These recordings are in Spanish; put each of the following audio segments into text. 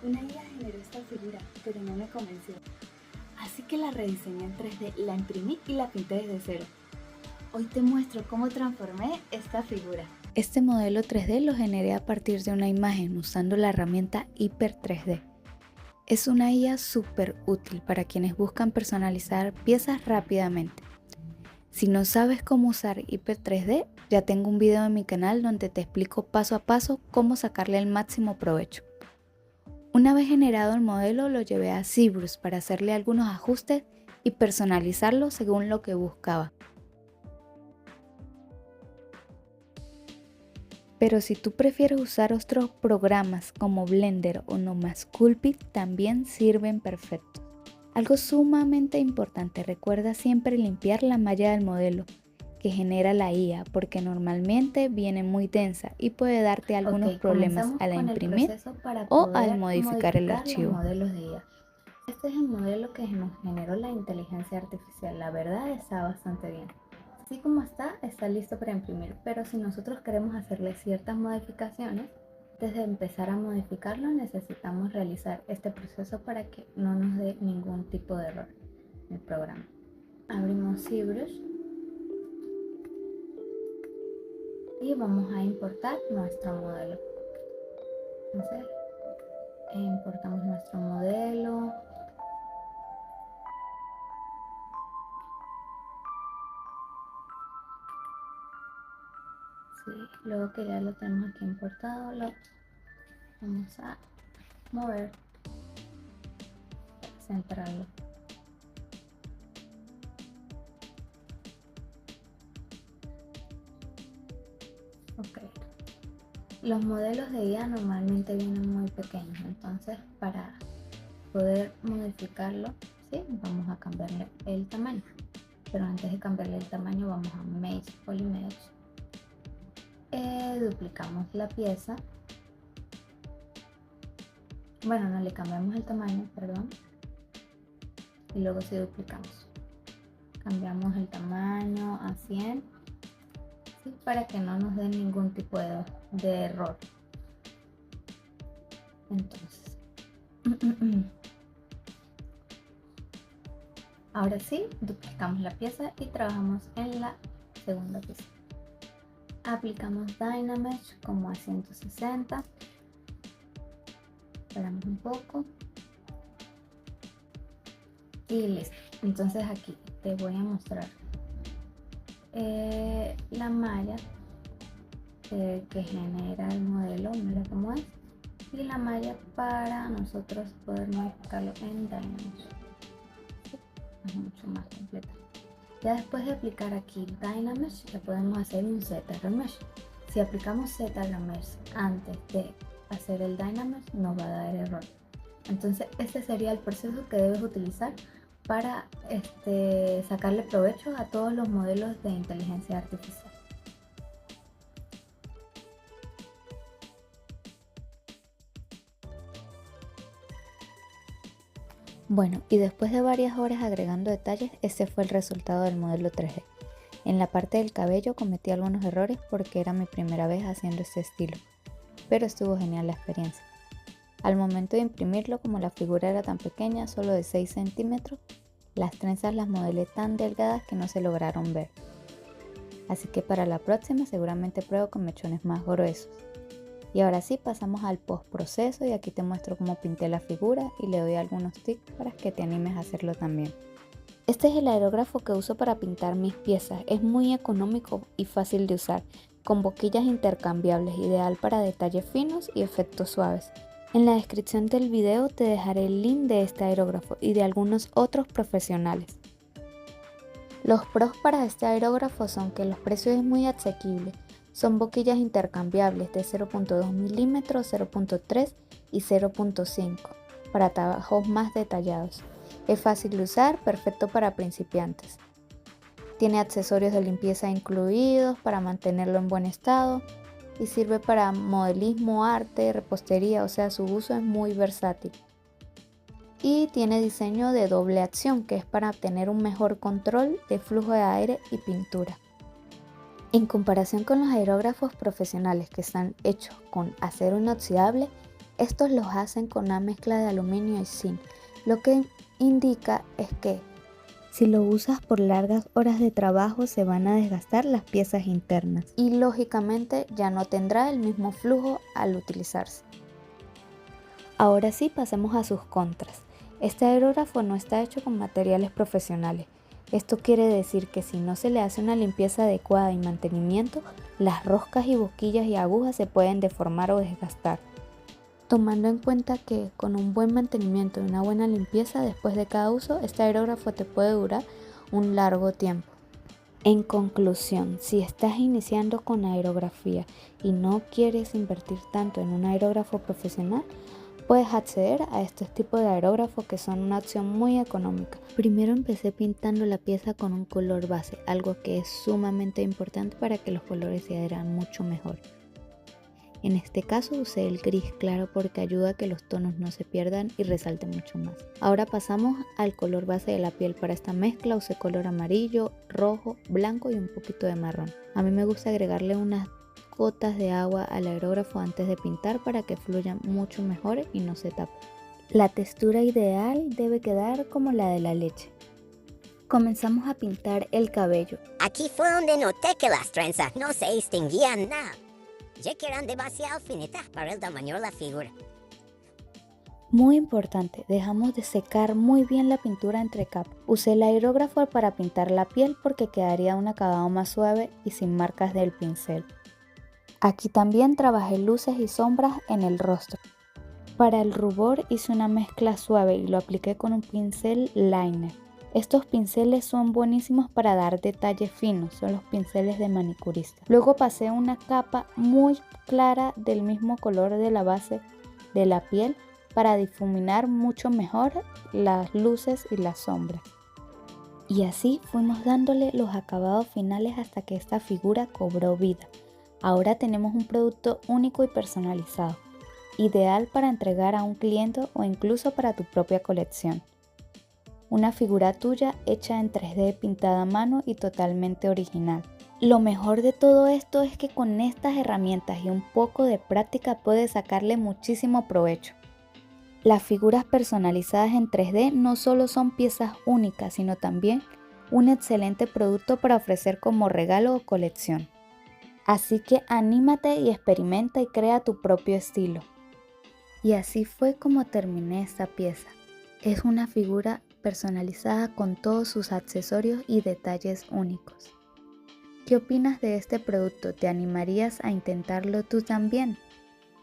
Una IA generó esta figura, pero no me convenció. Así que la rediseñé en 3D, la imprimí y la pinté desde cero. Hoy te muestro cómo transformé esta figura. Este modelo 3D lo generé a partir de una imagen usando la herramienta Hyper 3D. Es una IA súper útil para quienes buscan personalizar piezas rápidamente. Si no sabes cómo usar Hyper 3D, ya tengo un video en mi canal donde te explico paso a paso cómo sacarle el máximo provecho. Una vez generado el modelo, lo llevé a ZBrush para hacerle algunos ajustes y personalizarlo según lo que buscaba. Pero si tú prefieres usar otros programas como Blender o Nomasculpit, también sirven perfecto. Algo sumamente importante, recuerda siempre limpiar la malla del modelo que genera la IA, porque normalmente viene muy densa y puede darte algunos problemas al imprimir o al modificar el archivo. Los modelos de IA. Este es el modelo que nos generó la inteligencia artificial. La verdad está bastante bien. Así como está listo para imprimir, pero si nosotros queremos hacerle ciertas modificaciones, antes de empezar a modificarlo necesitamos realizar este proceso para que no nos dé ningún tipo de error en el programa. Abrimos ZBrush y vamos a importar nuestro modelo. Entonces, importamos nuestro modelo. Sí, luego que ya lo tenemos aquí importado, lo vamos a mover para centrarlo. Ok. Los modelos de IA normalmente vienen muy pequeños, entonces para poder modificarlo, ¿sí? Vamos a cambiarle el tamaño. Pero antes de cambiarle el tamaño vamos a Mesh Polymesh. Duplicamos la pieza. Bueno, no le cambiamos el tamaño, perdón. Y luego sí duplicamos. Cambiamos el tamaño a 100. ¿Sí? Para que no nos dé ningún tipo de error. Entonces, ahora sí, duplicamos la pieza y trabajamos en la segunda pieza. Aplicamos Dynamesh como a 160. Esperamos un poco. Y listo. Entonces aquí te voy a mostrar la malla que genera el modelo, mira cómo es, y la malla para nosotros poder modificarlo en Dynamesh. ¿Sí? Es mucho más completa. Ya después de aplicar aquí Dynamesh, ya podemos hacer un ZRemesh. Si aplicamos ZRemesh antes de hacer el Dynamesh, nos va a dar error. Entonces este sería el proceso que debes utilizar para sacarle provecho a todos los modelos de inteligencia artificial. Bueno, y después de varias horas agregando detalles, este fue el resultado del modelo 3D. En la parte del cabello cometí algunos errores porque era mi primera vez haciendo este estilo, pero estuvo genial la experiencia. Al momento de imprimirlo, como la figura era tan pequeña, solo de 6 centímetros, las trenzas las modelé tan delgadas que no se lograron ver. Así que para la próxima seguramente pruebo con mechones más gruesos. Y ahora sí pasamos al postproceso y aquí te muestro cómo pinté la figura y le doy algunos tips para que te animes a hacerlo también. Este es el aerógrafo que uso para pintar mis piezas, es muy económico y fácil de usar, con boquillas intercambiables, ideal para detalles finos y efectos suaves. En la descripción del video te dejaré el link de este aerógrafo y de algunos otros profesionales. Los pros para este aerógrafo son que los precios es muy asequible. Son boquillas intercambiables de 0.2 milímetros, 0.3 y 0.5 para trabajos más detallados. Es fácil de usar, perfecto para principiantes. Tiene accesorios de limpieza incluidos para mantenerlo en buen estado y sirve para modelismo, arte, repostería, o sea, su uso es muy versátil. Y tiene diseño de doble acción, que es para obtener un mejor control de flujo de aire y pintura. En comparación con los aerógrafos profesionales que están hechos con acero inoxidable, Estos los hacen con una mezcla de aluminio y zinc, lo que indica es que si lo usas por largas horas de trabajo se van a desgastar las piezas internas y lógicamente ya no tendrá el mismo flujo al utilizarse. Ahora sí, pasemos a sus contras. Este aerógrafo no está hecho con materiales profesionales. Esto quiere decir que si no se le hace una limpieza adecuada y mantenimiento, las roscas y boquillas y agujas se pueden deformar o desgastar. Tomando en cuenta que con un buen mantenimiento y una buena limpieza después de cada uso, este aerógrafo te puede durar un largo tiempo. En conclusión, si estás iniciando con aerografía y no quieres invertir tanto en un aerógrafo profesional, puedes acceder a estos tipos de aerógrafos que son una opción muy económica. Primero empecé pintando la pieza con un color base, algo que es sumamente importante para que los colores se adhieran mucho mejor. En este caso usé el gris claro porque ayuda a que los tonos no se pierdan y resalten mucho más. Ahora pasamos al color base de la piel. Para esta mezcla usé color amarillo, rojo, blanco y un poquito de marrón. A mí me gusta agregarle unas gotas de agua al aerógrafo antes de pintar para que fluya mucho mejor y no se tape. La textura ideal debe quedar como la de la leche. Comenzamos a pintar el cabello. Aquí fue donde noté que las trenzas no se extinguían nada, ya que eran demasiado finitas para el tamaño de la figura. Muy importante, dejamos de secar muy bien la pintura entre capas. Usé el aerógrafo para pintar la piel porque quedaría un acabado más suave y sin marcas del pincel. Aquí también trabajé luces y sombras en el rostro. Para el rubor hice una mezcla suave y lo apliqué con un pincel liner. Estos pinceles son buenísimos para dar detalles finos, son los pinceles de manicurista. Luego pasé una capa muy clara del mismo color de la base de la piel para difuminar mucho mejor las luces y las sombras. Y así fuimos dándole los acabados finales hasta que esta figura cobró vida. Ahora tenemos un producto único y personalizado, ideal para entregar a un cliente o incluso para tu propia colección. Una figura tuya hecha en 3D pintada a mano y totalmente original. Lo mejor de todo esto es que con estas herramientas y un poco de práctica puedes sacarle muchísimo provecho. Las figuras personalizadas en 3D no solo son piezas únicas, sino también un excelente producto para ofrecer como regalo o colección. Así que anímate y experimenta y crea tu propio estilo. Y así fue como terminé esta pieza. Es una figura personalizada con todos sus accesorios y detalles únicos. ¿Qué opinas de este producto? ¿Te animarías a intentarlo tú también?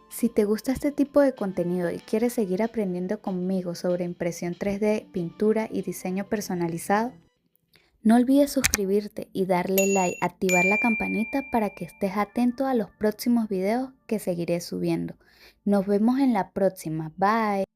Si te gusta este tipo de contenido y quieres seguir aprendiendo conmigo sobre impresión 3D, pintura y diseño personalizado, no olvides suscribirte y darle like, activar la campanita para que estés atento a los próximos videos que seguiré subiendo. Nos vemos en la próxima. Bye.